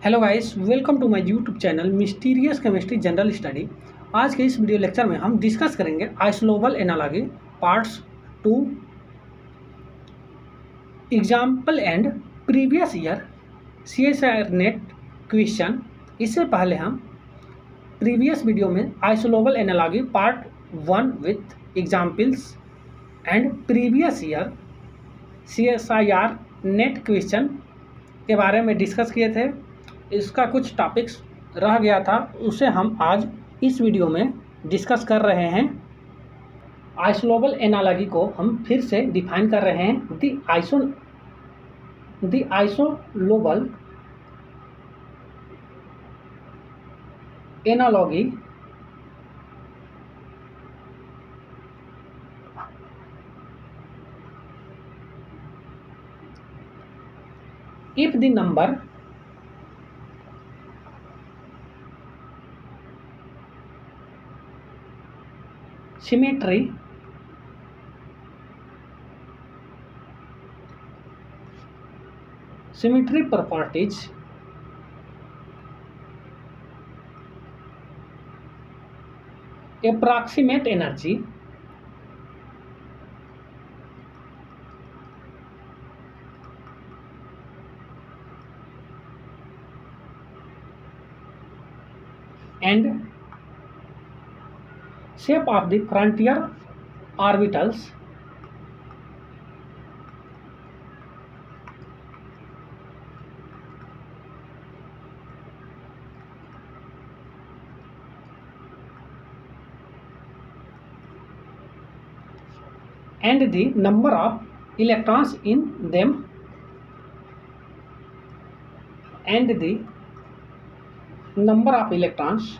Hello guys, welcome to my YouTube channel mysterious chemistry general study. आज के इस video lecture में हम डिस्कस करेंगे isolobal analogy parts 2, example and previous year CSIR NET question. इससे पहले हम प्रीवियस वीडियो में isolobal analogy part 1 with examples and previous year CSIR NET question के बारे में डिस्कस किए थे। इसका कुछ टॉपिक्स रह गया था, उसे हम आज इस वीडियो में डिस्कस कर रहे हैं। आइसोलोबल एनालॉजी को हम फिर से डिफाइन कर रहे हैं। The isolobal analogy if the number symmetry properties approximate energy and shape of the frontier orbitals and the number of electrons in them and the number of electrons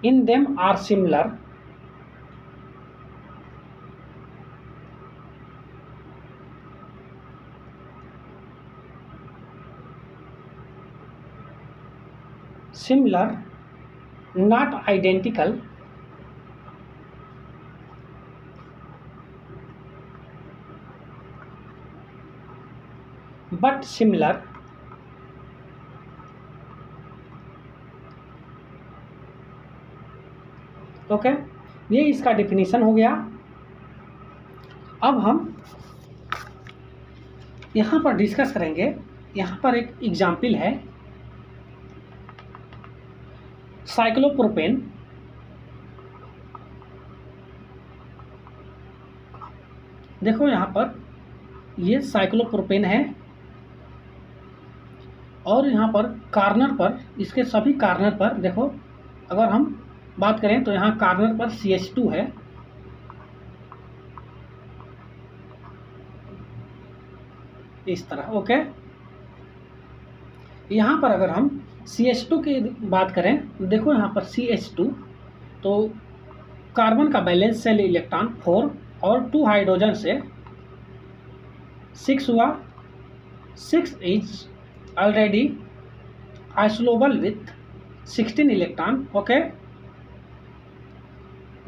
in them are similar not identical but similar okay ये इसका definition हो गया। अब हम यहाँ पर discuss करेंगे। यहाँ पर एक एग्जाम्पल है साइक्लोप्रोपेन। देखो यहाँ पर ये साइक्लोप्रोपेन है और यहाँ पर कार्नर पर, इसके सभी कार्नर पर देखो, अगर हम बात करें तो यहाँ कार्नर पर CH2 है, इस तरह। ओके, यहाँ पर अगर हम CH2 की बात करें तो देखो यहाँ पर CH2, तो कार्बन का बैलेंस सेल इलेक्ट्रॉन 4 और 2 हाइड्रोजन से 6 हुआ। 6 is already isolobal with 16 electron. Okay,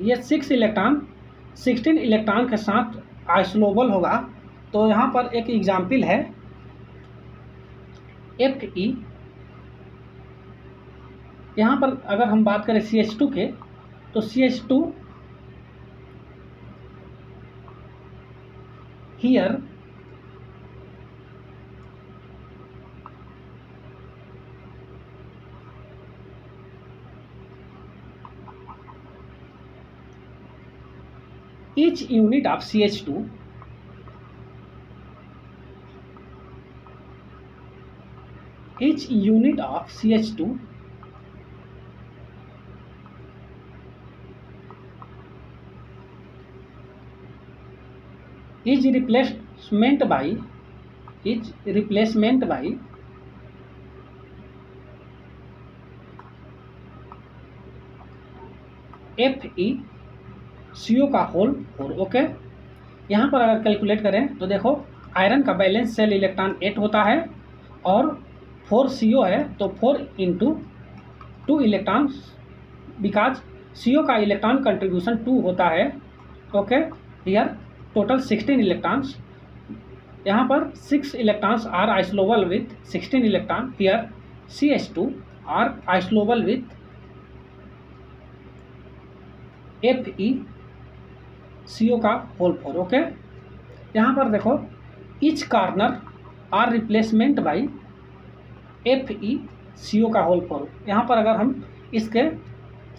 ये 6 इलेक्ट्रॉन 16 इलेक्ट्रॉन के साथ आइसोलोबल होगा। तो यहाँ पर एक एग्जाम्पल है Fe। यहाँ पर अगर हम बात करें CH2 के, तो CH2 here each unit of CH2 is replacement by Fe CO का होल 4। ओके, यहाँ पर अगर कैलकुलेट करें तो देखो आयरन का बैलेंस सेल इलेक्ट्रॉन 8 होता है और 4 CO है, तो 4 इंटू 2 इलेक्ट्रॉन, बिकॉज CO का इलेक्ट्रॉन कंट्रीब्यूशन 2 होता है। ओके, हियर टोटल 16 इलेक्ट्रॉन्स, यहाँ पर 6 electrons are isolobal with 16 electron, here CH2 are isolobal with FeCO का होल 4। ओके, यहाँ पर देखो each corner are replacement by FeCO का होल 4। यहाँ पर अगर हम इसके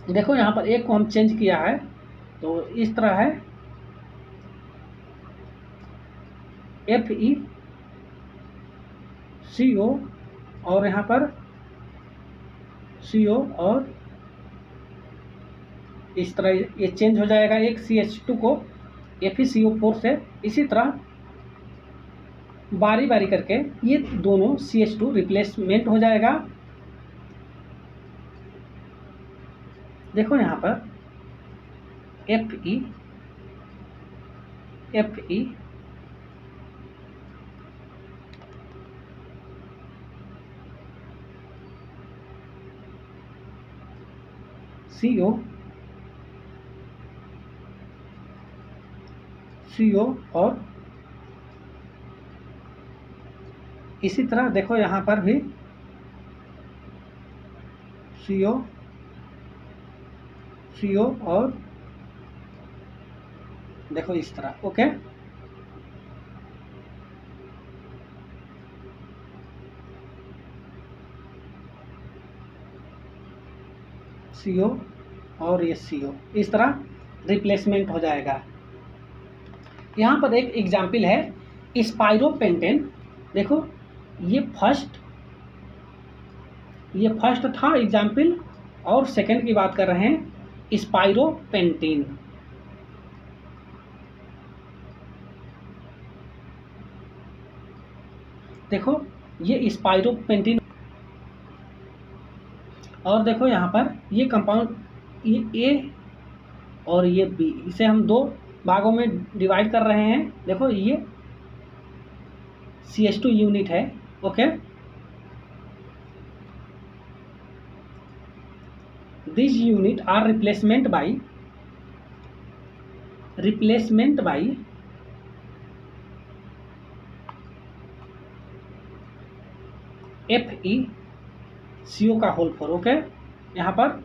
देखो, यहाँ पर एक को हम चेंज किया है तो इस तरह है FeCO और यहाँ पर CO और इस तरह ये चेंज हो जाएगा एक CH2 को FeCO4 से। इसी तरह बारी बारी करके ये दोनों CH2 रिप्लेसमेंट हो जाएगा। देखो यहाँ पर Fe CO और इसी तरह देखो यहाँ पर भी CO और देखो इस तरह। ओके, CO और ये CO इस तरह रिप्लेसमेंट हो जाएगा। यहाँ पर एक एग्जाम्पल है स्पाइरोपेंटेन। देखो ये फर्स्ट था एग्जाम्पल, और सेकंड की बात कर रहे हैं स्पाइरोपेंटेन। देखो ये स्पाइरोपेंटेन, और देखो यहाँ पर ये कंपाउंड ये A और ये B, इसे हम दो भागों में डिवाइड कर रहे हैं। देखो ये CH2 यूनिट है। Okay, this unit are replacement by FeCO का होल 4। ओके, यहाँ पर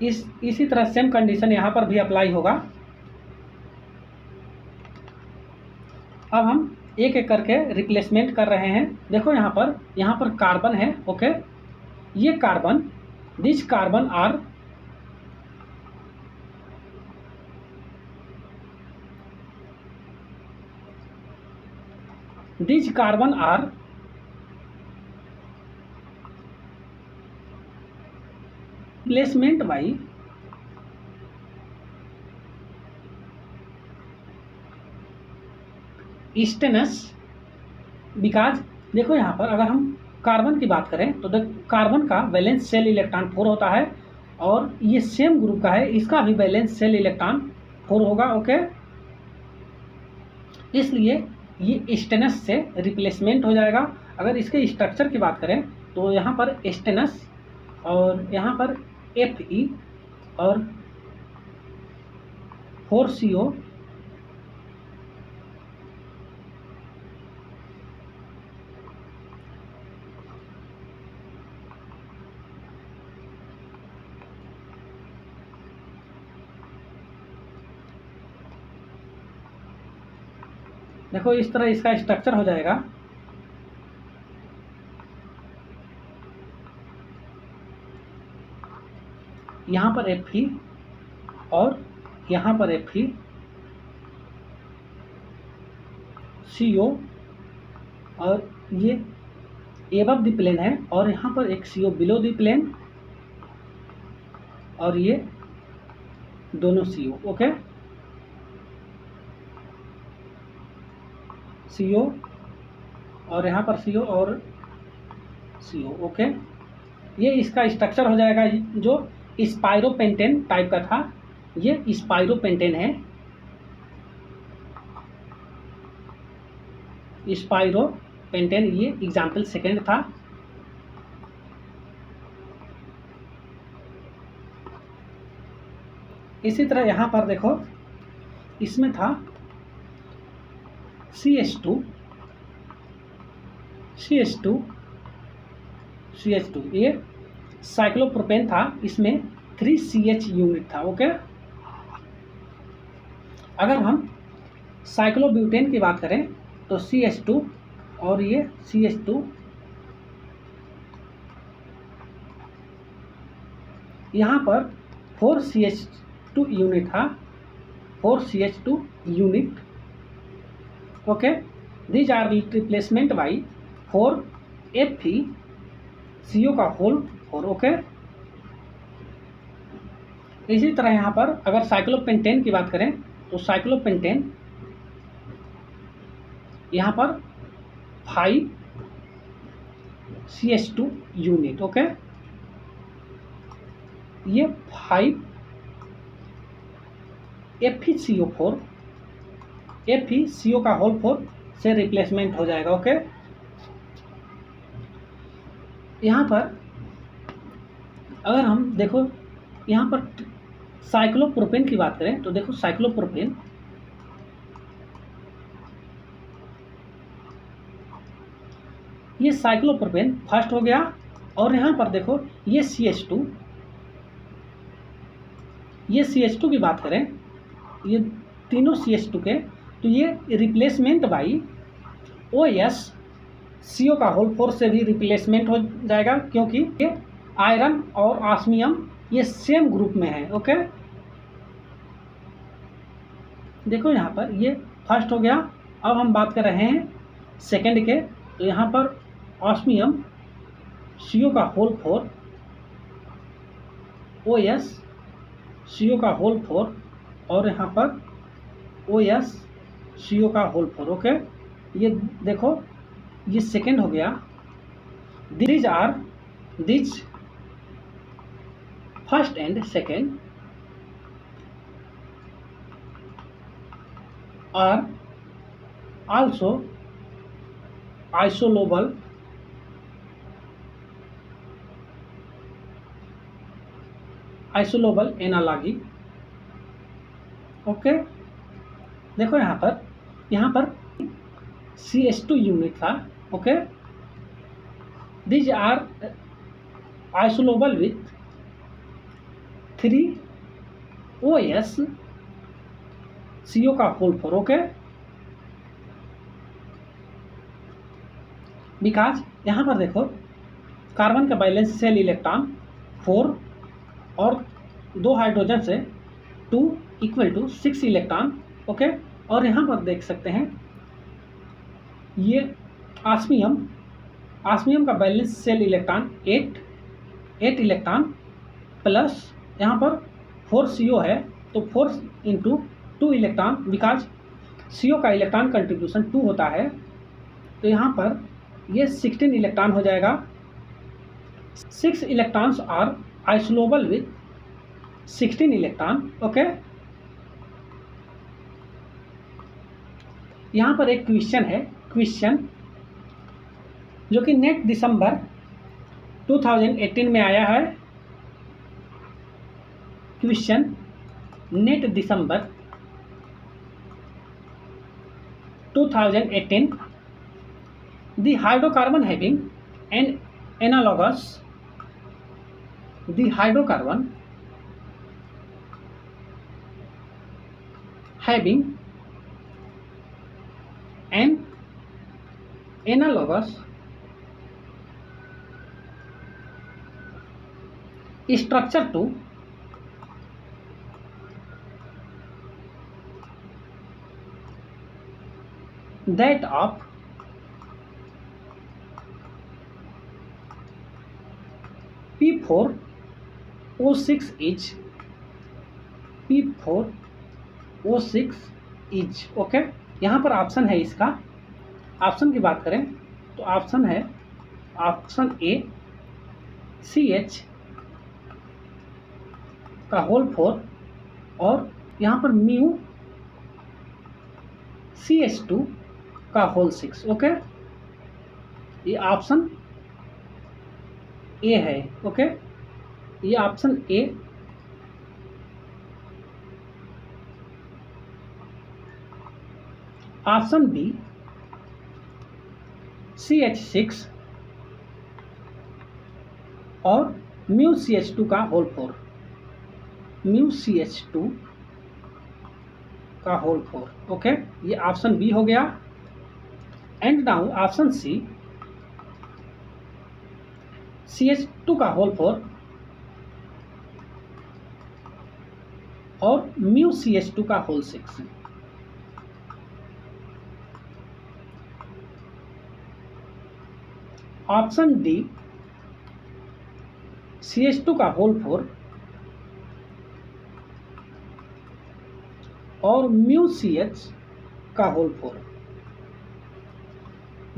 इसी तरह सेम कंडीशन यहाँ पर भी अप्लाई होगा। अब हम एक एक करके रिप्लेसमेंट कर रहे हैं। देखो यहाँ पर कार्बन है। ओके, ये carbon, this carbon are replacement by stannous, because देखो यहाँ पर अगर हम कार्बन की बात करें तो कार्बन का वैलेंस सेल इलेक्ट्रॉन 4 होता है, और ये सेम ग्रुप का है, इसका भी वैलेंस सेल इलेक्ट्रॉन 4 होगा। ओके, इसलिए ये स्टेनस से रिप्लेसमेंट हो जाएगा। अगर इसके स्ट्रक्चर की बात करें तो यहाँ पर स्टेनस और यहाँ पर Fe और 4CO देखो इस तरह इसका स्ट्रक्चर हो जाएगा। यहाँ पर Fe और यहाँ पर FeCO और ये एबव द प्लेन है, और यहाँ पर एक CO बिलो द प्लेन, और ये दोनों CO। ओके, CO और यहाँ पर CO और CO। ओके, ये इसका स्ट्रक्चर हो जाएगा जो स्पाइरोपेंटेन टाइप का था। ये स्पाइरोपेंटेन है, स्पाइरोपेंटेन, ये एग्जाम्पल सेकेंड था। इसी तरह यहाँ पर देखो, इसमें था CH2 ये साइक्लोप्रोपेन था, इसमें 3CH यूनिट था। ओके, अगर हम साइक्लोब्यूटेन की बात करें तो CH2 और ये CH2, यहाँ पर 4CH2 यूनिट था, 4CH2 unit. Okay, these are replacement by 4FeCO का होल 4। ओके, इसी तरह यहाँ पर अगर साइक्लोपेंटेन की बात करें तो साइक्लोपेंटेन यहाँ पर 5CH2 यूनिट। ओके, ये 5FeCO का होल 4 से रिप्लेसमेंट हो जाएगा। ओके, यहाँ पर अगर हम देखो, यहाँ पर साइक्लोप्रोपेन की बात करें तो देखो, साइक्लोप्रोपेन ये साइक्लोप्रोपेन फर्स्ट हो गया, और यहाँ पर देखो ये CH2 की बात करें, ये तीनों CH2 के, तो ये रिप्लेसमेंट बाई OSCO का होल 4 से भी रिप्लेसमेंट हो जाएगा, क्योंकि ये आयरन और ऑस्मियम ये सेम ग्रुप में है। ओके, देखो यहाँ पर ये फर्स्ट हो गया। अब हम बात कर रहे हैं सेकंड के, तो यहाँ पर ऑस्मियम CO का होल 4, OSCO का होल 4, और यहाँ पर OSCO का होल 4। ओके, ये देखो, ये सेकंड हो गया। This first and second are also isolobal analogy. Okay, देखो यहाँ पर CH2 यूनिट था। Okay, these are isolable with 3OSCO का होल 4। ओके, बिकॉज यहाँ पर देखो, कार्बन का बैलेंस सेल इलेक्ट्रॉन 4 और 2 हाइड्रोजन से 2 = 6 इलेक्ट्रॉन। ओके, और यहाँ पर देख सकते हैं ये ऑस्मियम का balance cell electron 8 electron, plus यहाँ पर 4CO है, तो 4 × 2 इलेक्ट्रॉन, बिकॉज CO का इलेक्ट्रॉन कंट्रीब्यूशन 2 होता है, तो यहाँ पर ये 16 इलेक्ट्रॉन हो जाएगा। 6 electrons are isolobal with 16 electron. Okay, यहाँ पर एक क्वेश्चन जो कि नेट दिसंबर 2018 में आया है। Question NET December 2018, the hydrocarbon having an analogous structure to that of P4O6 is। Okay, यहाँ पर ऑप्शन है, इसका ऑप्शन की बात करें तो ऑप्शन है ऑप्शन ए CH का होल 4, और यहाँ पर म्यू CH2 का होल 6। ओके, ये ऑप्शन ए है। ओके, ये option A option B CH6 और μCH2 का होल 4, μCH2 का होल 4। ओके, ये ऑप्शन बी हो गया। And now option C CH2 का होल 4 और μCH2 का होल 6। ऑप्शन डी CH2 का होल 4 और μCH का होल 4,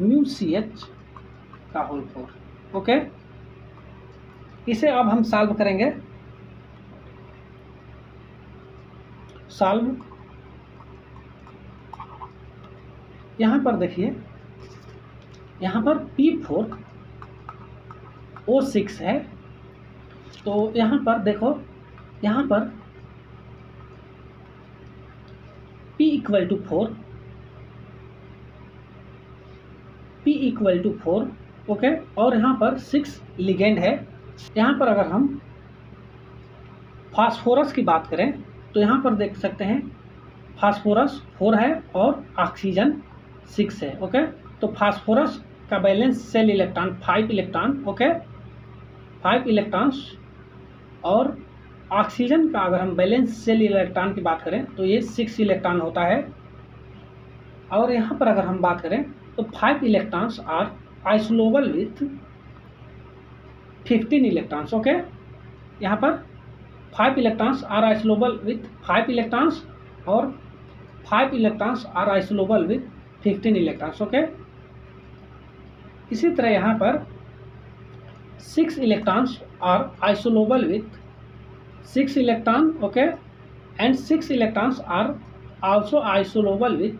μCH का होल 4। ओके, इसे अब हम सॉल्व करेंगे। सॉल्व, यहाँ पर देखिए, यहाँ पर P4O6 है, तो यहाँ पर देखो, यहाँ पर P equal to 4, P equal to 4। Okay, और यहाँ पर 6 लिगेंड है। यहाँ पर अगर हम फास्फोरस की बात करें तो यहाँ पर देख सकते हैं फास्फोरस 4 है और ऑक्सीजन 6 है। ओके, तो फास्फोरस का balance cell electron 5 electron. Okay, 5 electrons, और ऑक्सीजन का अगर हम बैलेंस सेल इलेक्ट्रॉन की बात करें तो ये 6 इलेक्ट्रॉन होता है। और यहाँ पर अगर हम बात करें तो 5 electrons are isolobal with 15 electrons. Okay, यहाँ पर 5 electrons are isolobal with 5 electrons और 5 electrons are isolobal with 15 electrons. Okay, इसी तरह यहाँ पर 6 electrons are isolobal with 6 electron. Okay, and 6 electrons are also isolobal with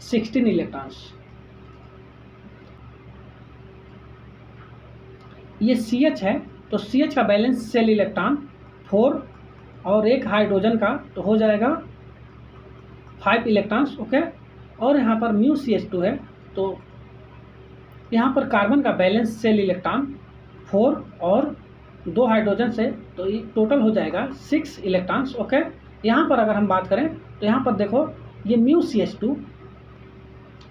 16 electrons. ये CH है, तो CH का बैलेंस सेल इलेक्ट्रॉन 4 और एक हाइड्रोजन का तो हो जाएगा 5 इलेक्ट्रॉन्स। ओके, और यहाँ पर μCH2 है, तो यहाँ पर कार्बन का बैलेंस सेल इलेक्ट्रॉन 4 और 2 हाइड्रोजन से, तो ये टोटल हो जाएगा 6 इलेक्ट्रॉन्स। ओके, यहाँ पर अगर हम बात करें तो यहाँ पर देखो, ये μCH2,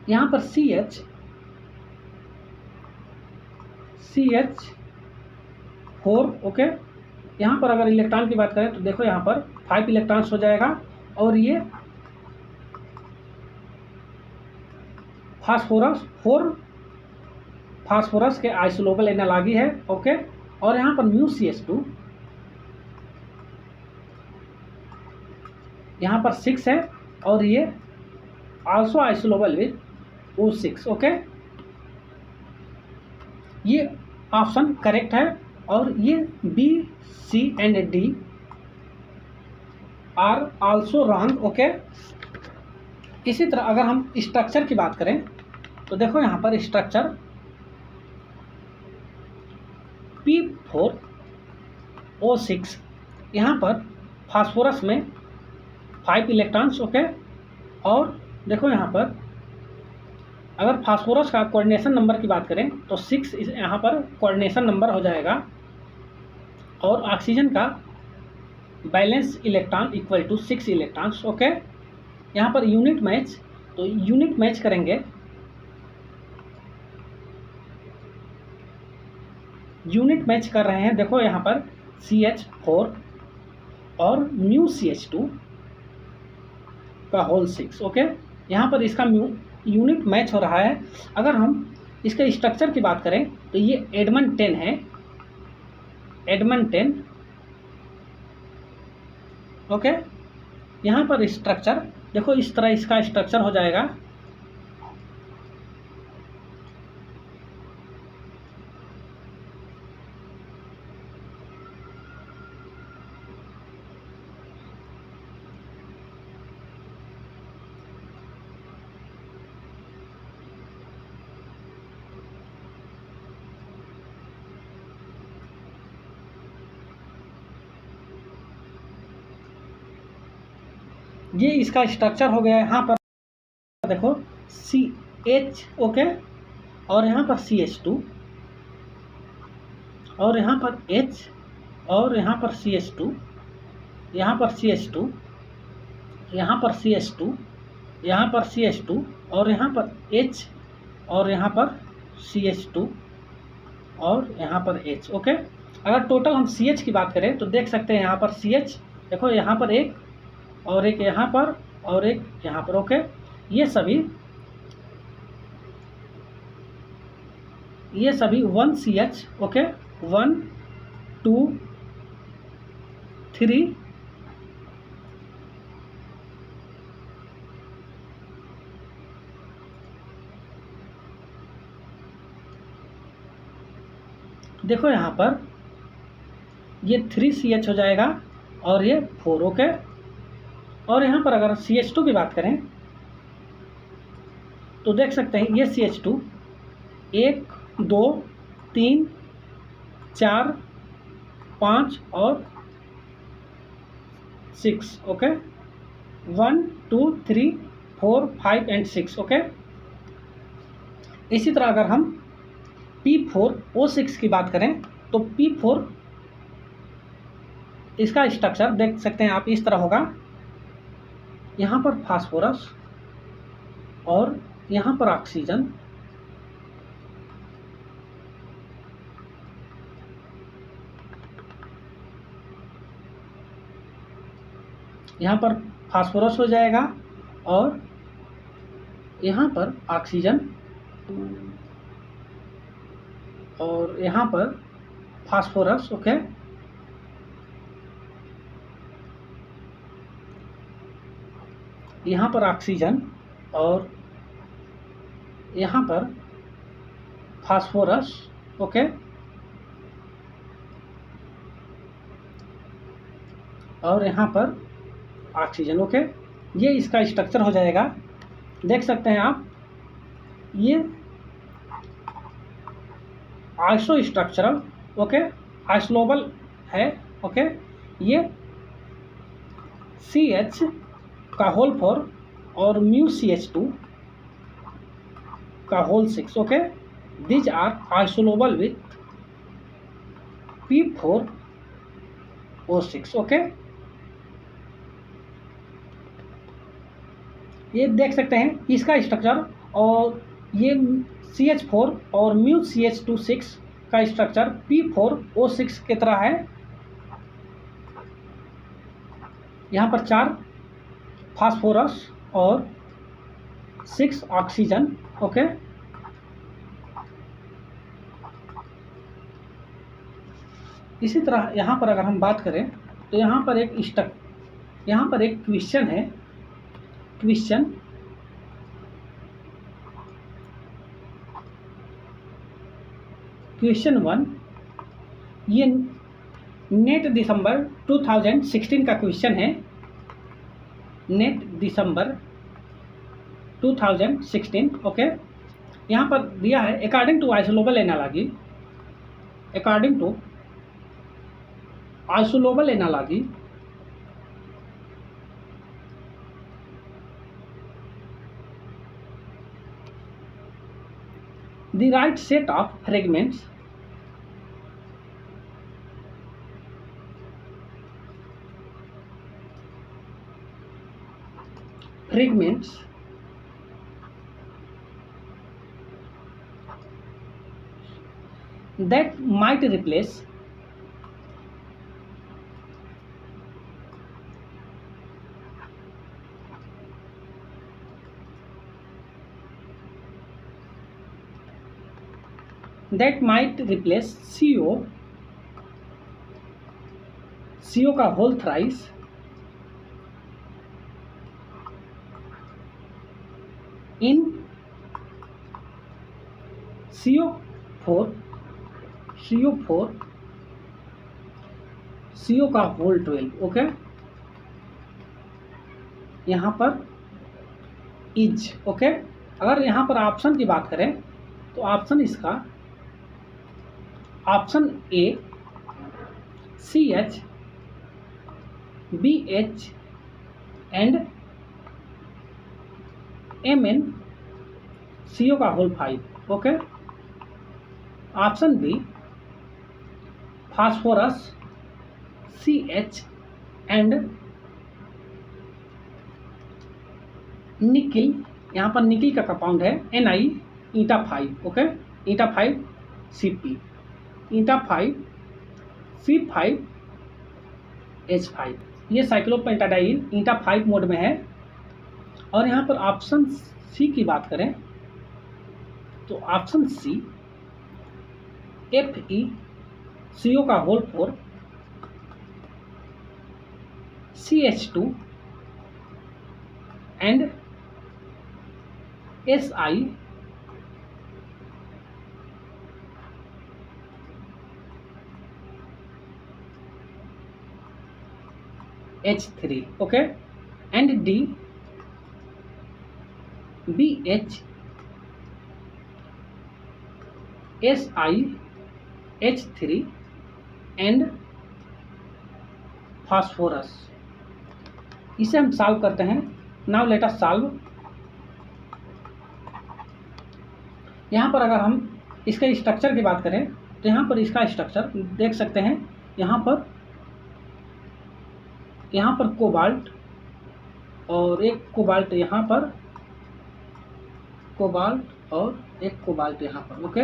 यहाँ पर CH4। ओके, यहाँ पर अगर इलेक्ट्रॉन की बात करें तो देखो यहाँ पर 5 इलेक्ट्रॉन्स हो जाएगा, और ये फास्फोरस 4 फास्फोरस के आइसोलेबल एनालॉगी है। ओके, और यहाँ पर μCH2 यहाँ पर 6 है, और ये also isolobal with O6। Okay, ये ऑप्शन करेक्ट है, और ये B, C and D are also wrong. Okay, इसी तरह अगर हम स्ट्रक्चर की बात करें तो देखो यहाँ पर स्ट्रक्चर P4O6, यहाँ पर फास्फोरस में 5 इलेक्ट्रॉन्स। ओके, और देखो यहाँ पर अगर फास्फोरस का कोऑर्डिनेशन नंबर की बात करें तो 6 यहाँ पर कोऑर्डिनेशन नंबर हो जाएगा, और ऑक्सीजन का valence electron equal to 6 electrons. Okay, यहाँ पर यूनिट मैच, तो यूनिट मैच करेंगे, यूनिट मैच कर रहे हैं। देखो यहाँ पर CH4 और μCH2 का होल 6। ओके, यहाँ पर इसका यूनिट मैच हो रहा है। अगर हम इसके स्ट्रक्चर की बात करें तो ये एडमंड 10 है, एडमंड 10। ओके, यहाँ पर स्ट्रक्चर देखो, इस तरह इसका स्ट्रक्चर हो जाएगा। ये इसका स्ट्रक्चर हो गया है। यहाँ पर H, ओके, और यहाँ पर CH2, और यहाँ पर H, और यहाँ पर CH2, यहाँ पर CH2, यहाँ पर CH2, यहाँ पर CH2, और यहाँ पर H, और यहाँ पर CH2, और यहाँ पर H, ओके। अगर टोटल हम CH की बात करें तो देख सकते हैं यहाँ पर CH, देखो यहाँ पर एक, और एक यहाँ पर, और एक यहाँ पर, ओके। ये सभी 1 CH, ओके, 1 2 3 देखो यहाँ पर ये 3 CH हो जाएगा, और ये 4, ओके। और यहाँ पर अगर CH2 की बात करें तो देख सकते हैं ये CH2 1 2 3 4 5 और 6, ओके, 1 2 3 4 5 एंड 6, ओके। इसी तरह अगर हम P4O6 की बात करें तो P4 इसका स्ट्रक्चर देख सकते हैं आप इस तरह होगा, यहाँ पर फास्फोरस और यहाँ पर ऑक्सीजन, यहाँ पर फास्फोरस हो जाएगा, और यहाँ पर ऑक्सीजन, और यहाँ पर फास्फोरस, ओके। यहाँ पर ऑक्सीजन, और यहाँ पर फास्फोरस, ओके, और यहाँ पर ऑक्सीजन, ओके। ये इसका स्ट्रक्चर हो जाएगा, देख सकते हैं आप, ये आइसो स्ट्रक्चरल, ओके, आइसोलोबल है, ओके। ये CH का होल 4 और म्यू CH2 का whole 6, okay. These are isolobal with P4O6, okay. ये देख सकते हैं इसका स्ट्रक्चर, और ये CH4 और म्यू CH2 का स्ट्रक्चर P4O6 की तरह है। यहाँ पर 4 फास्फोरस और 6 ऑक्सीजन, ओके। इसी तरह यहाँ पर अगर हम बात करें तो यहाँ पर एक क्वेश्चन है, क्वेश्चन क्वेश्चन 1, ये नेट दिसंबर 2016 का क्वेश्चन है, नेट दिसंबर 2016, ओके। यहाँ पर दिया है according to isolobal analogy, according to isolobal analogy the right set of fragments that might replace CO का whole thrice in CO4 CO का होल 12, ओके। यहाँ पर इज, ओके। अगर यहाँ पर ऑप्शन की बात करें तो ऑप्शन इसका option A CH BH and MN CO का whole 5। Okay. Option B phosphorus CH and nickel, यहाँ पर निकिल का कंपाउंड है Ni eta 5। Okay, eta 5 Cp, eta 5 C5 H5। ये साइक्लोपेंटाडाइन ईटा 5 मोड में है। और यहाँ पर ऑप्शन सी की बात करें तो ऑप्शन सी FeCO का whole 4 CH2 and SiH3। Okay, and D BHSiH3 and phosphorus. इसे हम सॉल्व करते हैं। Now let us solve. यहाँ पर अगर हम इसके स्ट्रक्चर की बात करें तो यहाँ पर इसका स्ट्रक्चर देख सकते हैं। यहाँ पर कोबाल्ट और एक कोबाल्ट यहाँ पर, कोबाल्ट और एक कोबाल्ट यहाँ पर। ओके,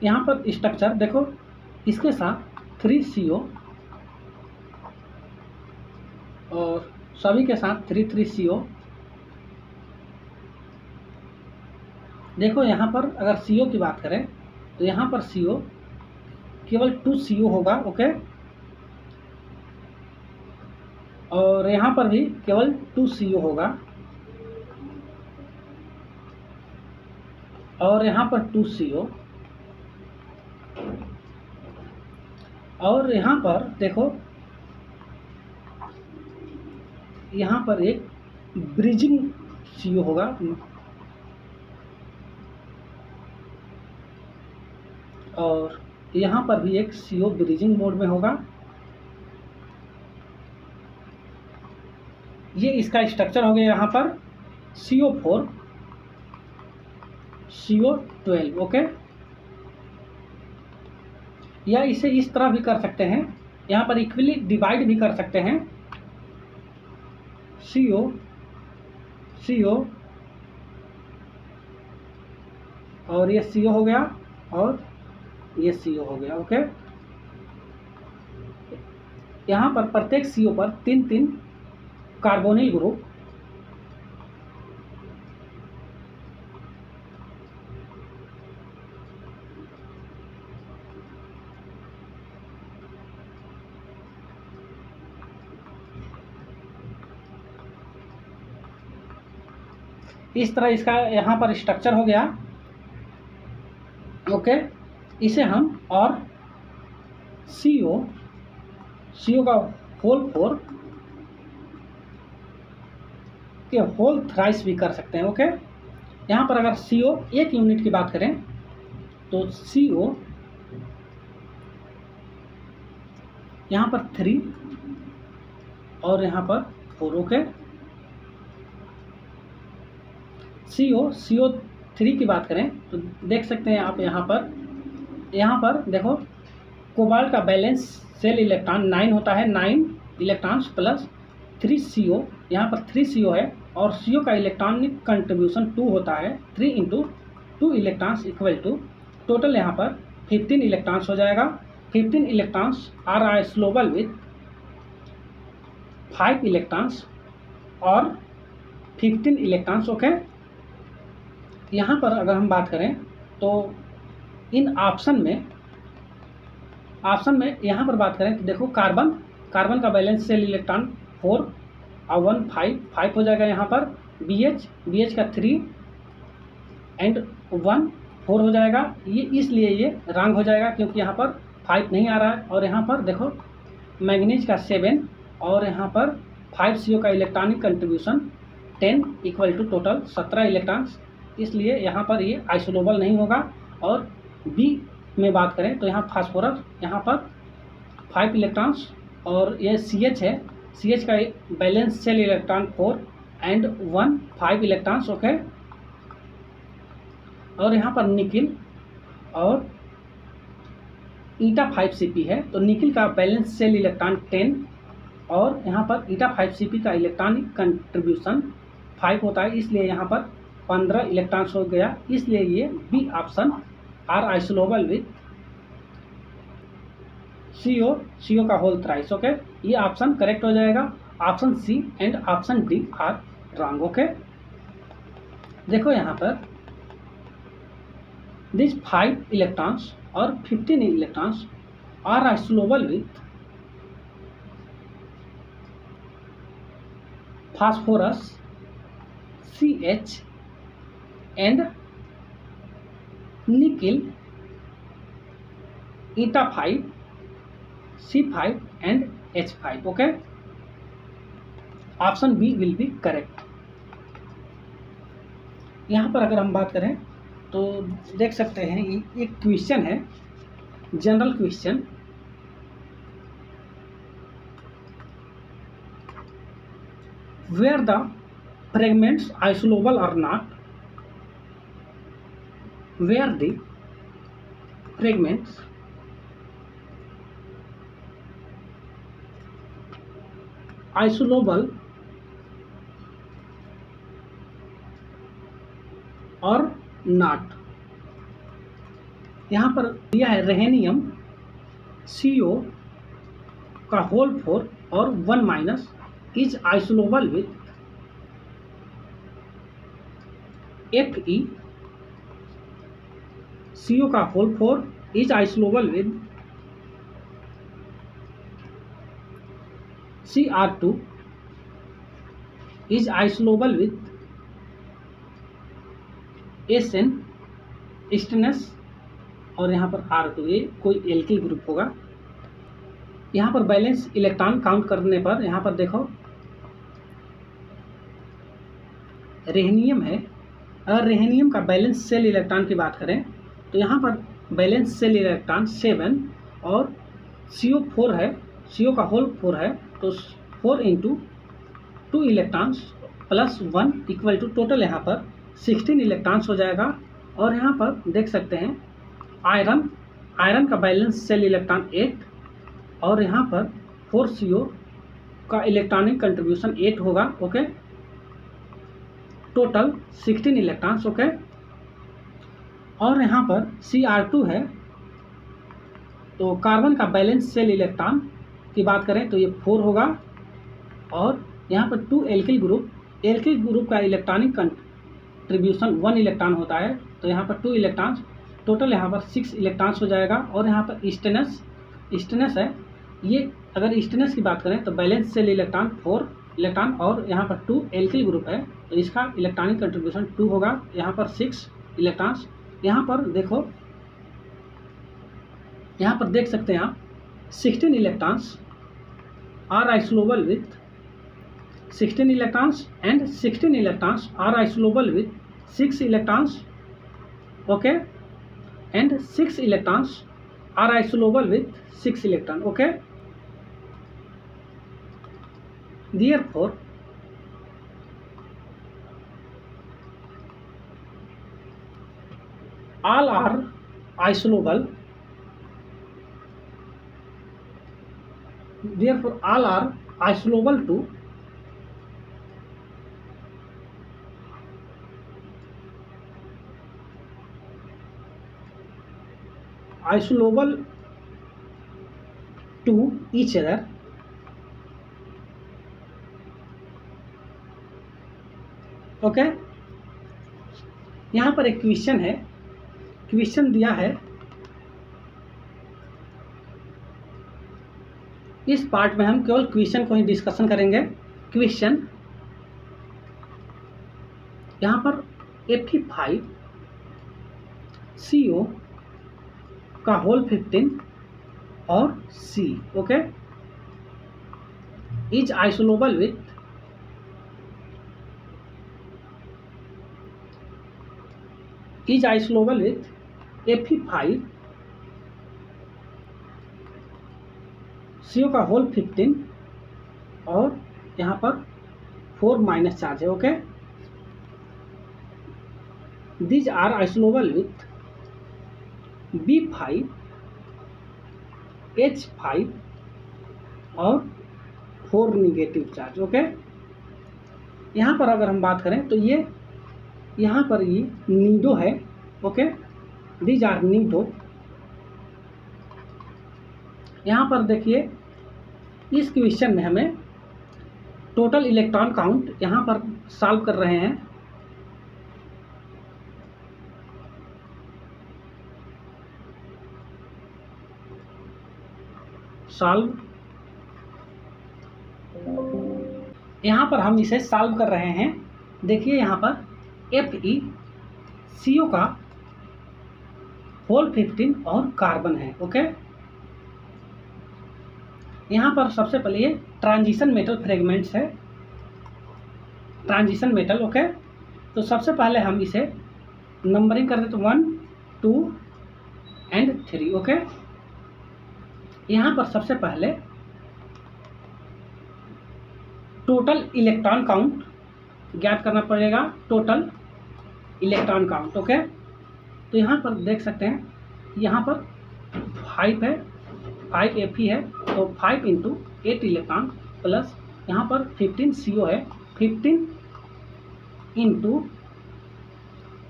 यहाँ पर स्ट्रक्चर देखो, इसके साथ 3CO और सभी के साथ 3,3CO। देखो यहाँ पर अगर CO की बात करें तो यहाँ पर CO केवल 2CO होगा। ओके, और यहाँ पर भी केवल 2CO होगा, और यहाँ पर 2CO, और यहाँ पर देखो, यहाँ पर एक ब्रिजिंग CO होगा, और यहाँ पर भी एक CO ब्रिजिंग मोड में होगा। ये इसका स्ट्रक्चर हो गया। यहाँ पर CO4 CO12। ओके, या इसे इस तरह भी कर सकते हैं, यहाँ पर इक्वली डिवाइड भी कर सकते हैं। CO और ये CO हो गया और ये CO हो गया। ओके, यहाँ पर प्रत्येक CO पर 3-3 कार्बोनिल ग्रुप, इस तरह इसका यहाँ पर स्ट्रक्चर हो गया। ओके, इसे हम और CO का होल 4 के होल थ्राइस भी कर सकते हैं। ओके, यहाँ पर अगर CO एक यूनिट की बात करें तो CO यहाँ पर 3 और यहाँ पर 4। ओके, CO3 की बात करें तो देख सकते हैं आप यहाँ पर देखो, कोबाल्ट का बैलेंस सेल इलेक्ट्रॉन 9 होता है, 9 इलेक्ट्रॉन्स प्लस 3CO, यहाँ पर 3CO है, और CO का इलेक्ट्रॉनिक कंट्रीब्यूशन 2 होता है। 3 × 2 इलेक्ट्रॉन्स इक्वल टू टोटल यहाँ पर 15 इलेक्ट्रॉन्स हो जाएगा। 15 electrons are isolobal with 5 electrons और 15 इलेक्ट्रॉन्स। ओके, यहाँ पर अगर हम बात करें तो इन ऑप्शन में यहाँ पर बात करें तो देखो, कार्बन का बैलेंस सेल इलेक्ट्रॉन 4 और 1 5 हो जाएगा। यहाँ पर BH का 3 एंड 1 4 हो जाएगा। ये इसलिए ये रॉन्ग हो जाएगा क्योंकि यहाँ पर 5 नहीं आ रहा है। और यहाँ पर देखो, मैग्नीज का 7 और यहाँ पर 5 CO का electronic contribution 10 equal to total 17 electrons, इसलिए यहाँ पर ये आइसोलेबल नहीं होगा। और बी में बात करें तो यहाँ फास्फोरस, यहाँ पर 5 इलेक्ट्रॉन्स और ये CH है, CH का balance cell electron 4 and 1 5 electrons, okay. और यहाँ पर निकिल और ईटा 5 Cp है, तो निकिल का बैलेंस शेल इलेक्ट्रॉन 10 और यहाँ पर ईटा 5 Cp का इलेक्ट्रॉनिक कंट्रीब्यूशन 5 होता है, इसलिए यहाँ पर 15 इलेक्ट्रॉन्स हो गया, इसलिए ये B option are isolobal with CO का होल थ्राइस, ओके। ये ऑप्शन करेक्ट हो जाएगा। Option C and option D are wrong, okay. देखो यहाँ पर दिस 5 इलेक्ट्रॉन्स और 15 electrons are isolobal with phosphorus CH and nickel eta 5 C5 and H5, okay. Option B will be correct. यहाँ पर अगर हम बात करें तो देख सकते हैं एक क्वेश्चन है, general question. Where the fragments isolable or not, where the fragments isolable or not, यहाँ पर दिया है रेहेनियम CO का होल 4 और 1 minus is isolable with Fe, CO का whole 4 is isolable with Cr2 is isolable with Sn stannous और यहाँ पर R2, ये कोई एल्किल ग्रुप होगा। यहाँ पर बैलेंस इलेक्ट्रॉन काउंट करने पर यहाँ पर देखो रेहेनियम है। अगर रेहेनियम का बैलेंस सेल इलेक्ट्रॉन की बात करें तो यहाँ पर बैलेंस सेल इलेक्ट्रॉन 7 और CO 4 है, CO का होल 4 है, तो 4 into 2 electrons plus 1 equal to total यहाँ पर 16 इलेक्ट्रॉन्स हो जाएगा। और यहाँ पर देख सकते हैं आयरन का बैलेंस सेल इलेक्ट्रॉन 8 और यहाँ पर 4 CO का इलेक्ट्रॉनिक कंट्रीब्यूशन 8 होगा, ओके। Total 16 electrons, okay. और यहाँ पर Cr2 है, तो कार्बन का बैलेंस सेल इलेक्ट्रॉन की बात करें तो ये 4 होगा। और यहाँ पर 2 एल्किल ग्रुप का इलेक्ट्रॉनिक कंट्रीब्यूशन 1 इलेक्ट्रॉन होता है, तो यहाँ पर 2 इलेक्ट्रॉन्स, टोटल यहाँ पर 6 इलेक्ट्रॉन्स हो जाएगा। और यहाँ पर स्टेनस है, ये अगर स्टेनस की बात करें तो बैलेंस सेल इलेक्ट्रॉन 4 इलेक्ट्रॉन और यहाँ पर 2 एल्किल ग्रुप है, तो इसका इलेक्ट्रॉनिक कंट्रीब्यूशन 2 होगा। यहाँ पर 6 इलेक्ट्रॉन्स, यहाँ पर देखो, यहाँ पर देख सकते हैं आप 16 electrons are isolobal with 16 electrons and 16 electrons are isolobal with 6 electrons, okay, and 6 electrons are isolobal with 6 electron, okay. Therefore, all are isolable. Therefore, all are isolable to each other. Okay. यहाँ पर एक question है, question दिया है, इस part में हम केवल क्वेश्चन को ही डिस्कशन करेंगे। क्वेश्चन यहाँ पर Fe5 CO का होल 15 और C, okay, is isolobal with Fe5 CO का होल 15 और यहाँ पर 4 माइनस चार्ज है। Okay, these are isolobal with B5, H5 और 4 निगेटिव चार्ज। ओके, यहाँ पर अगर हम बात करें तो ये यहाँ पर ये नीडो है। Okay, these are nido. यहाँ पर देखिए इस क्वेश्चन में हमें टोटल इलेक्ट्रॉन काउंट यहाँ पर सॉल्व कर रहे हैं। सॉल्व, यहाँ पर हम इसे सॉल्व कर रहे हैं। देखिए यहाँ पर FeCO का होल 15 और कार्बन है। ओके, यहाँ पर सबसे पहले ये ट्रांजिशन मेटल फ्रेगमेंट्स है, ट्रांजिशन मेटल। ओके, तो सबसे पहले हम इसे नंबरिंग कर देते 1, 2 एंड 3। ओके, यहाँ पर सबसे पहले टोटल इलेक्ट्रॉन काउंट ज्ञात करना पड़ेगा, टोटल इलेक्ट्रॉन काउंट। ओके, तो यहाँ पर देख सकते हैं यहाँ पर 5 है, 5 Fe है, तो 5 × 8 इलेक्ट्रॉन प्लस यहाँ पर 15 CO है, 15 ×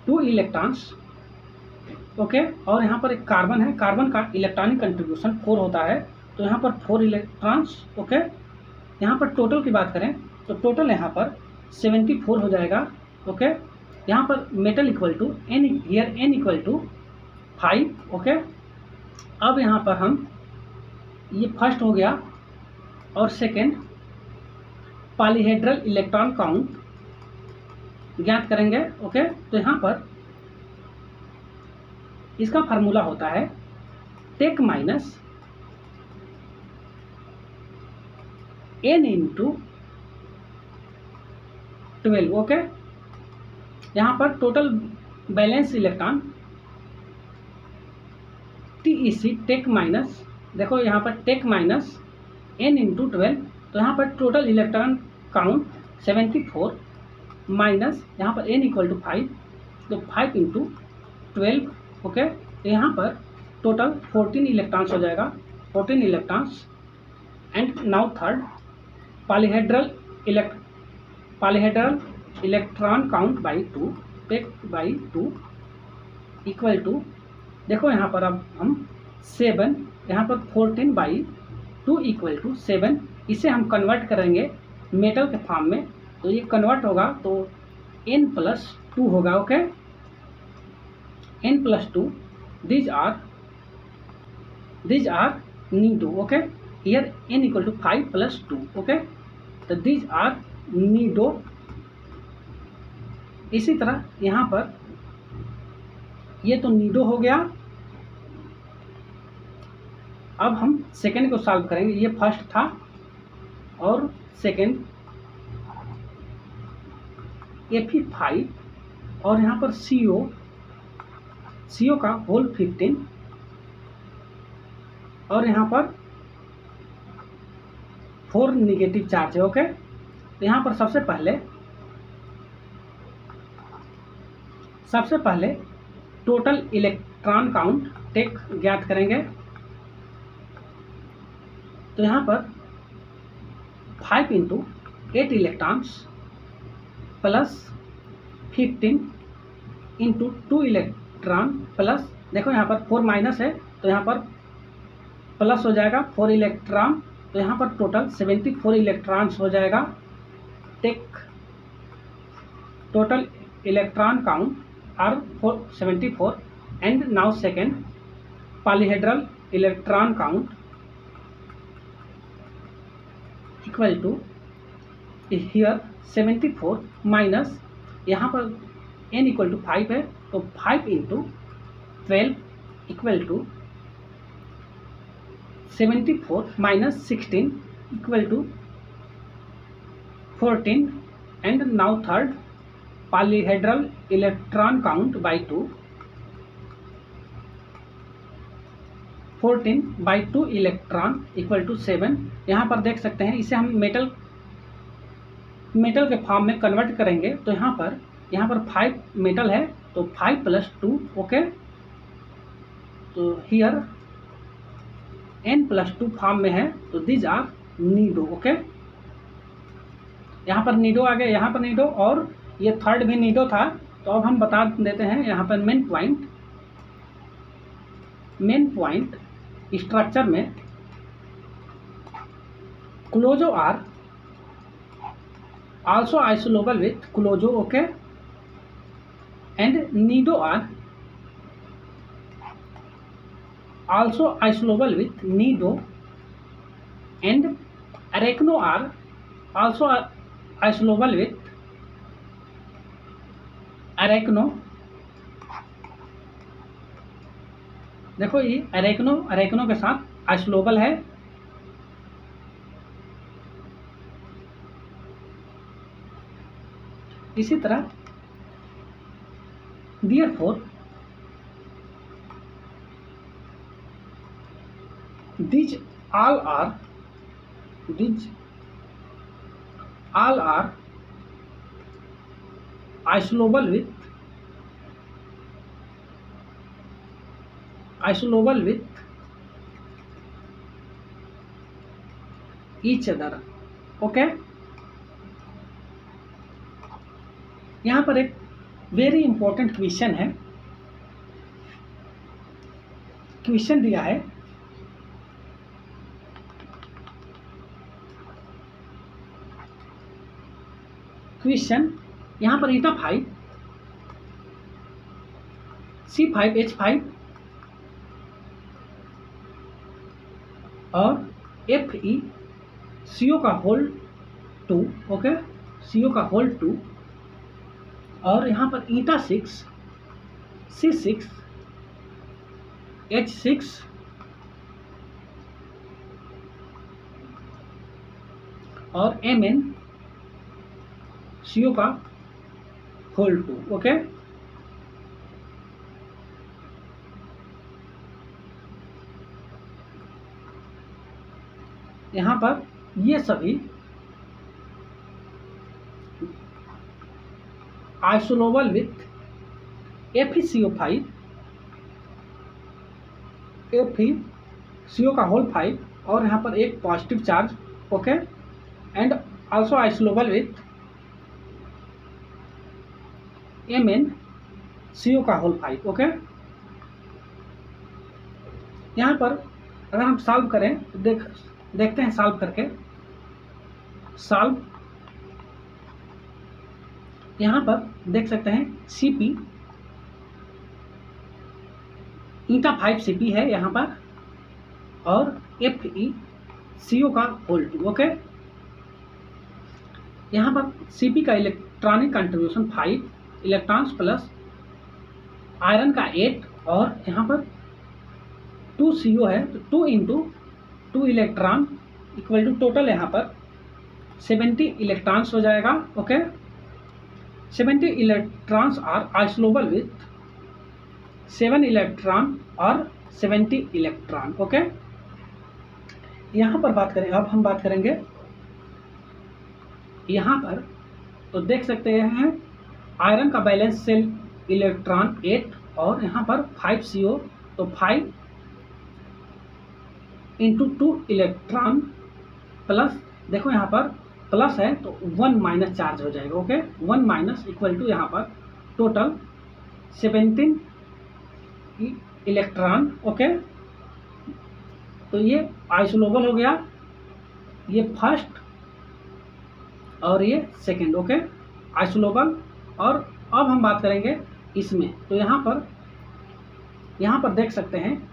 2 इलेक्ट्रॉन्स। ओके, और यहाँ पर एक कार्बन है, कार्बन का इलेक्ट्रॉनिक कंट्रीब्यूशन 4 होता है, तो यहाँ पर 4 इलेक्ट्रॉन्स। ओके, यहाँ पर टोटल की बात करें तो टोटल यहाँ पर 74 हो जाएगा। ओके, यहाँ पर metal equal to N, here N equal to 5। Okay, अब यहाँ पर हम ये फर्स्ट हो गया और सेकेंड पॉलीहेड्रल इलेक्ट्रॉन काउंट ज्ञात करेंगे। ओके, तो यहाँ पर इसका फार्मूला होता है टेक माइनस N × 12। ओके, यहाँ पर total valence electron TEC TEC minus, देखो यहाँ पर टेक माइनस N × 12, तो यहाँ पर टोटल इलेक्ट्रॉन काउंट 74 माइनस यहाँ पर N इक्वल टू 5, तो 5 × 12। ओके, तो यहाँ पर टोटल 14 इलेक्ट्रॉन्स हो जाएगा, 14 electrons. And now third polyhedral electron count by 2, TEC by 2 equal to, देखो यहाँ पर अब हम 7, यहाँ पर 14/2 इक्वल टू 7, इसे हम कन्वर्ट करेंगे मेटल के फॉर्म में, तो ये कन्वर्ट होगा तो N+2 होगा। Okay, N+2, these are nido. Okay, here N equal to 5 + 2। Okay, तो दीज आर नीडो। इसी तरह यहाँ पर ये तो नीडो हो गया। अब हम सेकेंड को सॉल्व करेंगे, ये फर्स्ट था और सेकेंड Fe5 और यहाँ पर CO का होल 15 और यहाँ पर 4 निगेटिव चार्ज है। ओके, तो यहाँ पर सबसे पहले टोटल इलेक्ट्रॉन काउंट टेक ज्ञात करेंगे, तो यहाँ पर 5 × 8 इलेक्ट्रॉन्स प्लस 15 × 2 इलेक्ट्रॉन प्लस, देखो यहाँ पर 4 माइनस है तो यहाँ पर प्लस हो जाएगा 4 इलेक्ट्रॉन, तो यहाँ पर टोटल 74 इलेक्ट्रॉन्स हो जाएगा। Take total electron count are 74 and now second polyhedral electron count equal to, here 74 minus यहाँ पर N इक्वल टू 5 है, तो 5 × 12 equal to 74 minus 16 equal to 14 and now third polyhedral electron count by 2, 14/2 electron equal to 7। यहाँ पर देख सकते हैं, इसे हम मेटल मेटल के फॉर्म में कन्वर्ट करेंगे तो यहाँ पर 5 मेटल है तो 5 + 2, ओके। तो हियर n+2 फॉर्म में है तो दीज आर नीडो, ओके। यहाँ पर नीडो आ गया, यहाँ पर नीडो, और ये थर्ड भी नीडो था। तो अब हम बता देते हैं यहाँ पर मेन पॉइंट स्ट्रक्चर में क्लोजो are also isolable with clozo, okay, and nido are also isolable with nido, and arachno are also isolable with arachno। देखो ये अरेक्नो के साथ आइसोलोबल है। इसी तरह therefore these all are isolable with each other, okay। यहाँ पर एक वेरी इंपॉर्टेंट क्वेश्चन है, क्वेश्चन दिया है क्वेश्चन यहाँ पर ईटा 5 C5H5 और FeCO का होल 2, ओके, CO का होल 2, और यहाँ पर ईटा 6 C6H6 और MnCO का होल 2, ओके। यहाँ पर ये सभी आइसोलोबल विथ FeCO5 FeCO का होल 5, और यहाँ पर एक positive charge, okay, and also isolobal with MnCO का होल 5, ओके। यहाँ पर अगर हम सॉल्व करें तो देखते हैं सॉल्व करके। सॉल्व यहाँ पर देख सकते हैं Cp ईटा 5 Cp है यहाँ पर, और FeCO का होल 2, ओके। यहाँ पर Cp का electronic contribution 5 electrons plus iron का 8, और यहाँ पर 2 CO है तो 2 × 2 इलेक्ट्रॉन इक्वल टू टोटल यहाँ पर 70 इलेक्ट्रॉन्स हो जाएगा, okay. 70 electrons are isolobal with 7 electron और 70 इलेक्ट्रॉन, ओके। यहाँ पर बात करें, अब हम बात करेंगे यहाँ पर, तो देख सकते हैं आयरन का बैलेंस सेल इलेक्ट्रॉन 8, और यहाँ पर 5 CO, तो 5 × 2 इलेक्ट्रॉन प्लस, देखो यहाँ पर प्लस है तो 1 माइनस चार्ज हो जाएगा, ओके। 1 माइनस इक्वल टू यहाँ पर टोटल 17 इलेक्ट्रॉन, ओके। तो ये आइसोलोबल हो गया, ये फर्स्ट और ये सेकंड, ओके, आइसोलोबल। और अब हम बात करेंगे इसमें, तो यहाँ पर देख सकते हैं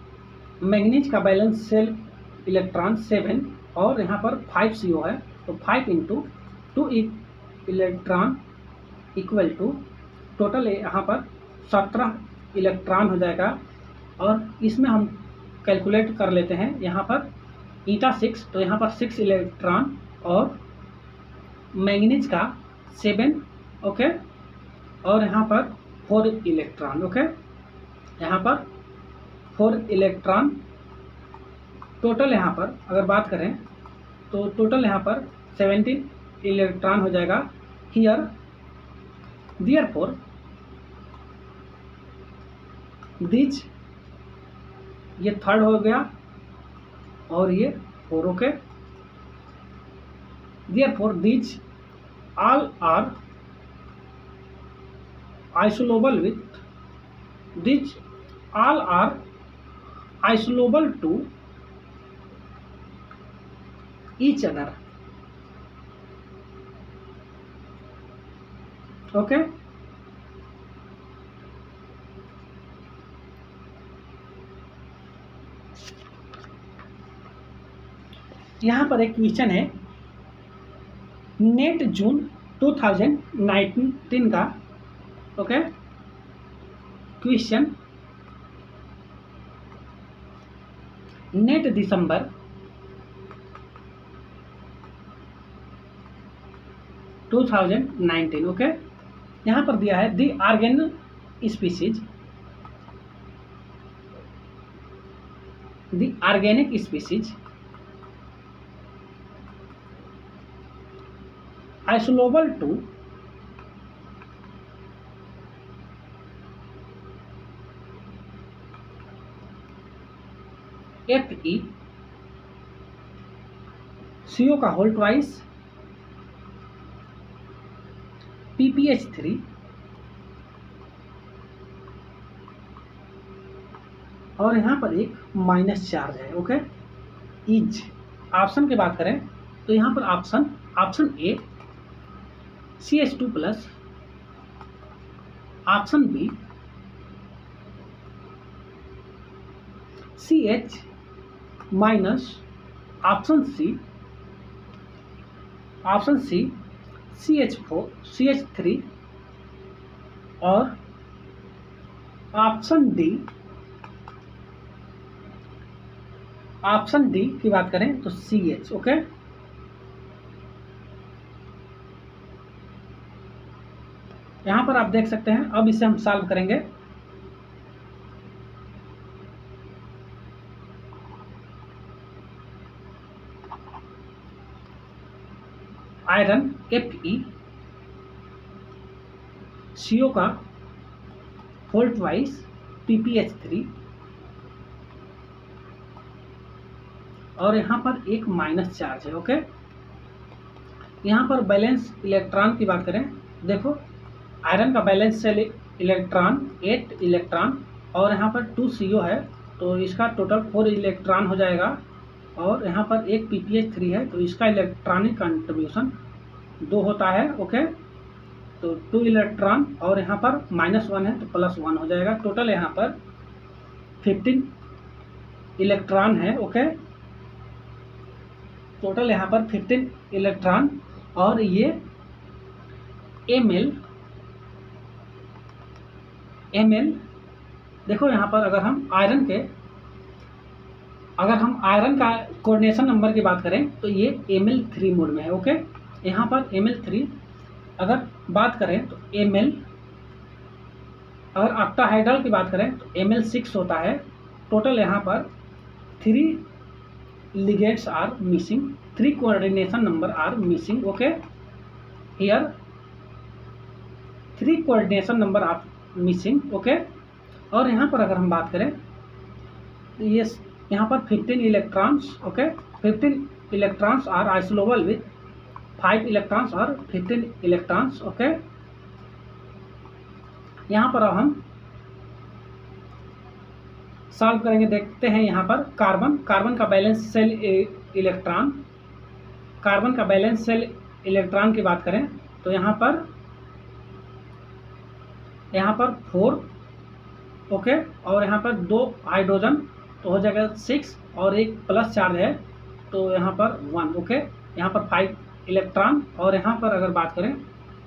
मैग्नीज का बैलेंस सेल इलेक्ट्रॉन 7, और यहाँ पर 5 CO है तो 5 × 2 इलेक्ट्रॉन इक्वल टू टोटल यहाँ पर 17 इलेक्ट्रॉन हो जाएगा। और इसमें हम कैलकुलेट कर लेते हैं, यहाँ पर ईटा 6 तो यहाँ पर 6 इलेक्ट्रॉन और मैग्नीज का 7, ओके, और यहाँ पर 4 इलेक्ट्रॉन, ओके। यहाँ पर 4 इलेक्ट्रॉन टोटल, यहाँ पर अगर बात करें तो टोटल यहाँ पर 17 इलेक्ट्रॉन हो जाएगा हियर, देयरफॉर दिस, ये थर्ड हो गया और ये four, okay. Therefore this all are isolable with, these all are isolable to each other, okay। यहाँ पर एक क्वेश्चन है नेट जून 2019 का, ओके। क्वेश्चन नेट दिसंबर 2019, ओके। यहाँ पर दिया है the organ species, the organic species isolable to Fe CO का होल ट्वाइस PPH3 और यहाँ पर एक माइनस चार्ज है, ओके। इज ऑप्शन की बात करें तो यहाँ पर option A CH2 plus, option B CH minus, option C CH3 और ऑप्शन डी की बात करें तो CH, ओके। यहाँ पर आप देख सकते हैं, अब इसे हम सॉल्व करेंगे। आयरन Fe CO का होल ट्वाइस PPH3 और यहाँ पर एक माइनस चार्ज है, ओके। यहाँ पर बैलेंस इलेक्ट्रॉन की बात करें, देखो आयरन का बैलेंस सेल इलेक्ट्रॉन 8 इलेक्ट्रॉन और यहाँ पर 2 CO है, तो इसका टोटल 4 इलेक्ट्रॉन हो जाएगा और यहाँ पर एक PPH3 है, तो इसका इलेक्ट्रॉनिक कंट्रीब्यूशन 2 होता है, ओके। तो 2 इलेक्ट्रॉन और यहाँ पर -1 है तो +1 हो जाएगा। टोटल यहाँ पर 15 इलेक्ट्रॉन है, ओके। टोटल यहाँ पर 15 इलेक्ट्रॉन और ये ml देखो यहाँ पर अगर हम आयरन का कोऑर्डिनेशन नंबर की बात करें तो ये ml3 मोड में है, ओके। यहाँ पर ml3 अगर बात करें तो अगर ऑक्टाहाइड्रल की बात करें तो ml6 होता है। टोटल यहाँ पर 3 ligands are missing, 3 coordination number are missing, okay। Here 3 coordination number are missing, okay। और यहाँ पर अगर हम बात करें तो ये यहाँ पर 15 electrons, okay. 15 electrons are isolobal with 5 electrons और 15 इलेक्ट्रॉन्स, ओके। यहाँ पर अब हम सॉल्व करेंगे, देखते हैं। यहाँ पर कार्बन का बैलेंस सेल इलेक्ट्रॉन की बात करें तो यहाँ पर 4, ओके। और यहाँ पर 2 हाइड्रोजन तो हो जाएगा 6 और एक प्लस चार्ज है तो यहाँ पर 1, ओके। यहाँ पर 5 इलेक्ट्रॉन और यहाँ पर अगर बात करें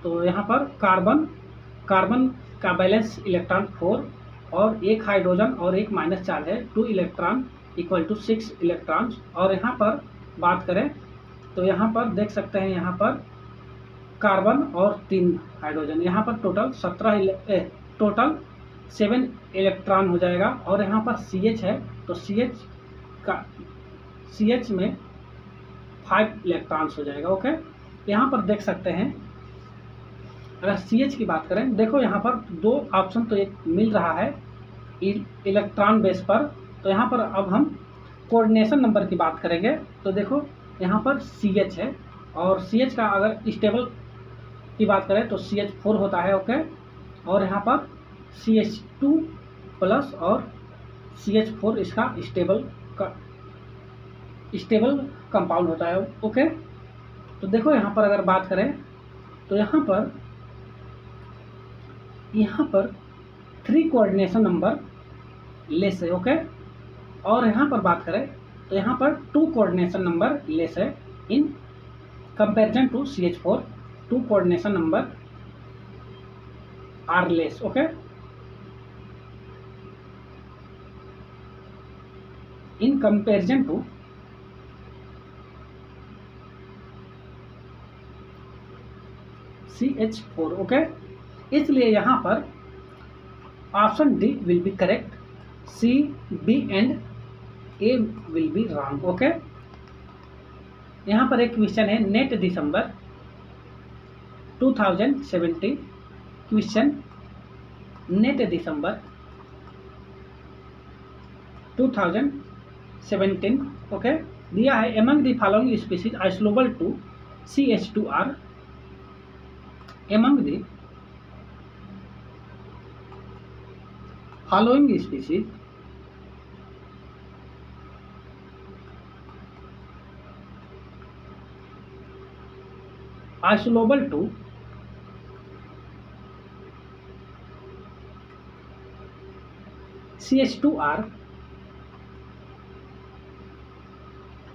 तो यहाँ पर कार्बन का बैलेंस इलेक्ट्रॉन 4 और एक हाइड्रोजन और एक माइनस चार्ज है, 2 इलेक्ट्रॉन इक्वल टू 6 इलेक्ट्रॉन्स। और यहाँ पर बात करें तो यहाँ पर देख सकते हैं, यहाँ पर कार्बन और 3 हाइड्रोजन, यहाँ पर टोटल 7 इलेक्ट्रॉन हो जाएगा। और यहाँ पर CH है तो CH में 5 इलेक्ट्रॉन्स हो जाएगा, ओके। यहाँ पर देख सकते हैं, अगर CH की बात करें, देखो यहाँ पर दो ऑप्शन तो एक मिल रहा है इलेक्ट्रॉन बेस पर। तो यहाँ पर अब हम कोऑर्डिनेशन नंबर की बात करेंगे। तो देखो यहाँ पर CH है, और CH का अगर स्टेबल की बात करें तो CH4 होता है, ओके। और यहाँ पर CH2 प्लस और CH4 इसका स्टेबल कंपाउंड होता है, ओके। तो देखो यहाँ पर अगर बात करें तो यहाँ पर 3 कोऑर्डिनेशन नंबर लेस है, ओके। और यहाँ पर बात करें तो यहाँ पर 2 कोऑर्डिनेशन नंबर लेस है in comparison to CH4। 2 coordination number are less, okay. In comparison to CH4, okay. इसलिए यहाँ पर option D will be correct, C, B एंड A will be wrong, okay. यहाँ पर एक क्वेश्चन है, NET December 2070 question, NET December 2017, okay. दिया है among the following species isolobal to CH2R, among the following species isolable to CH2R।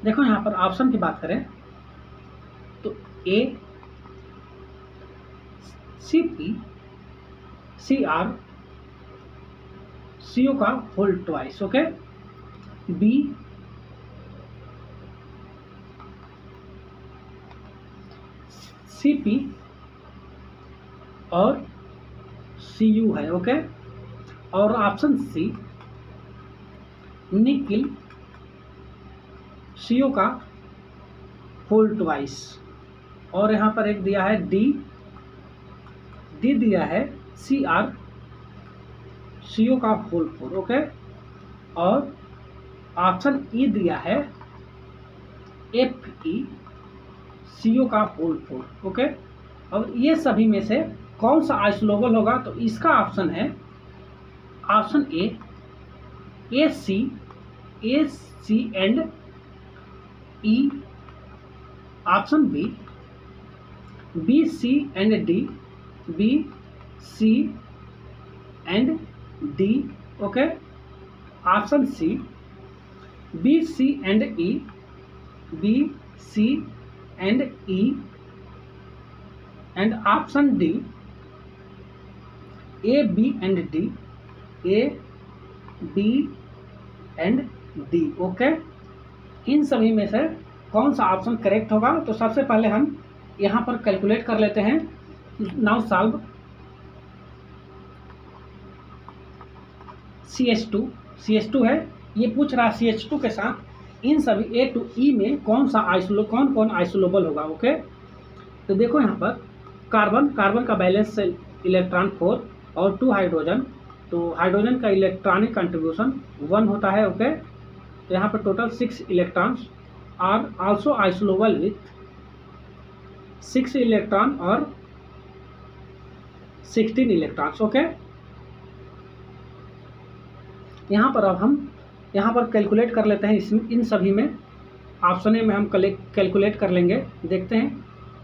देखो यहाँ पर ऑप्शन की बात करें तो A CP CR CO का whole twice, okay. B CP और CU है, ओके। और ऑप्शन C निकिल CO का होल ट्वाइस। और यहाँ पर एक दिया है डी दिया है CR CO का होल 4, ओके। और ऑप्शन E दिया है FE CO का होल 4, ओके। और ये सभी में से कौन सा आइसोलेबल होगा, तो इसका ऑप्शन है option A AC and E, option B BC and D, B C and D, okay. Option C BC and E, B C and E, and option D A B and D, A B and D, okay. इन सभी में से कौन सा option correct होगा, तो सबसे पहले हम यहाँ पर कैलकुलेट कर लेते हैं। नाउ सॉल्व CH2 है, ये पूछ रहा है CH2 के साथ इन सभी A to E में कौन कौन आइसोलेबल होगा, ओके। तो देखो यहाँ पर कार्बन का बैलेंस इलेक्ट्रॉन 4 और 2 हाइड्रोजन, तो हाइड्रोजन का इलेक्ट्रॉनिक कंट्रीब्यूशन 1 होता है, ओके। तो यहाँ पर total 6 electrons are also isolobal with 6 electron और 16 इलेक्ट्रॉन्स, ओके। यहाँ पर अब हम यहाँ पर कैलकुलेट कर लेते हैं इन सभी में। ऑप्शन ए में हम कैलकुलेट कर लेंगे। देखते हैं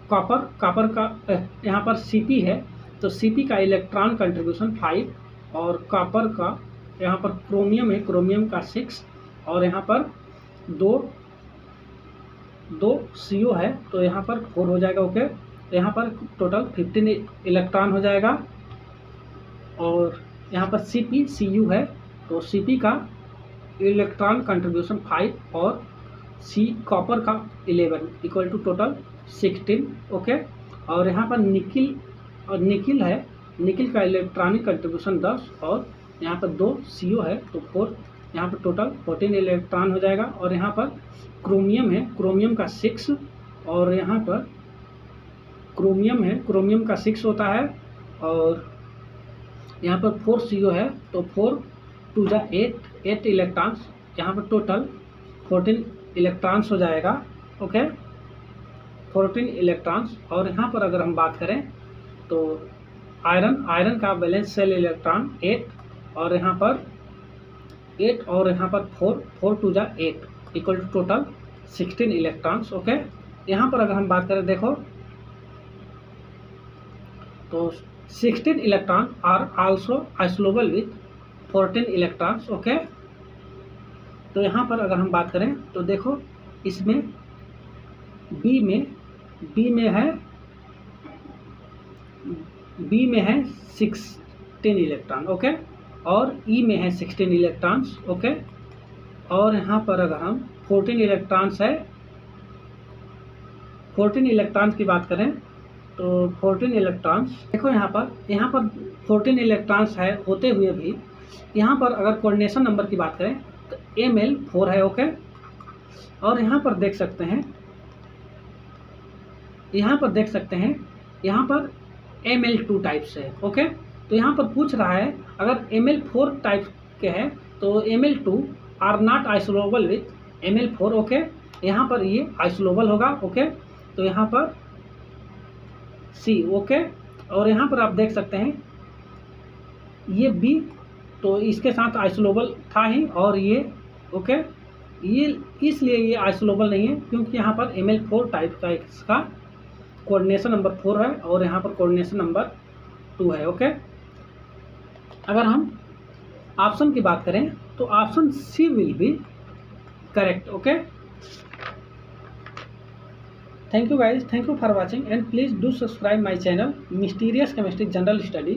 कॉपर का यहाँ पर Cp है, तो Cp का इलेक्ट्रॉन कंट्रीब्यूशन 5 और कॉपर का यहाँ पर क्रोमियम है, क्रोमियम का 6 और यहाँ पर दो CO है, तो यहाँ पर 4 हो जाएगा, ओके। तो यहाँ पर टोटल 15 इलेक्ट्रॉन हो जाएगा। और यहाँ पर Cp Cu है, तो Cp का इलेक्ट्रॉन कंट्रीब्यूशन 5 और कॉपर का 11 इक्वल टू टोटल 16, ओके। और यहाँ पर निकिल है, निकिल का इलेक्ट्रॉनिक कंट्रीब्यूशन 10 और यहाँ पर 2 CO है, तो 4, यहाँ पर टोटल 14 इलेक्ट्रॉन हो जाएगा। और यहाँ पर क्रोमियम है, क्रोमियम का 6 और यहाँ पर क्रोमियम है, क्रोमियम का 6 होता है, और यहाँ पर 4 CO है, तो 4 2 जा 8 इलेक्ट्रॉन्स, यहाँ पर टोटल 14 इलेक्ट्रॉन्स हो जाएगा। Okay, 14 electrons. और यहाँ पर अगर हम बात करें तो आयरन का बैलेंस सेल इलेक्ट्रॉन 8, और यहाँ पर 8 और यहाँ पर 4 2 जा 8 equal to total 16 electrons. Okay, यहाँ पर अगर हम बात करें देखो तो 16 electron are also isolobal with 14 electrons. Okay, तो यहाँ पर अगर हम बात करें तो देखो इसमें बी में है 16 इलेक्ट्रॉन। ओके, और ई में है 16 इलेक्ट्रॉन्स। ओके, और यहाँ पर अगर हम 14 इलेक्ट्रॉन्स है, 14 इलेक्ट्रॉन्स की बात करें तो 14 इलेक्ट्रॉन्स देखो यहाँ पर 14 इलेक्ट्रॉन्स है होते हुए भी यहाँ पर अगर कोऑर्डिनेशन नंबर की बात करें तो Ml4 है। ओके, और यहाँ पर देख सकते हैं यहाँ पर Ml2 टाइप्स है। ओके, तो यहाँ पर पूछ रहा है अगर Ml4 टाइप के हैं तो Ml2 are not isolobal with Ml4। Okay, यहाँ पर ये आइसोलेबल होगा। ओके, तो यहाँ पर C। ओके, और यहाँ पर आप देख सकते हैं ये B, तो इसके साथ आइसोलेबल था ही, और ये ओके ये इसलिए ये आइसोलेबल नहीं है क्योंकि यहाँ पर Ml4 टाइप का इसका कोऑर्डिनेशन नंबर 4 है और यहाँ पर कोऑर्डिनेशन नंबर 2 है। ओके, अगर हम ऑप्शन की बात करें तो option C will be correct. Okay, thank you guys, thank you for watching, and please do subscribe my channel Mysterious Chemistry General Study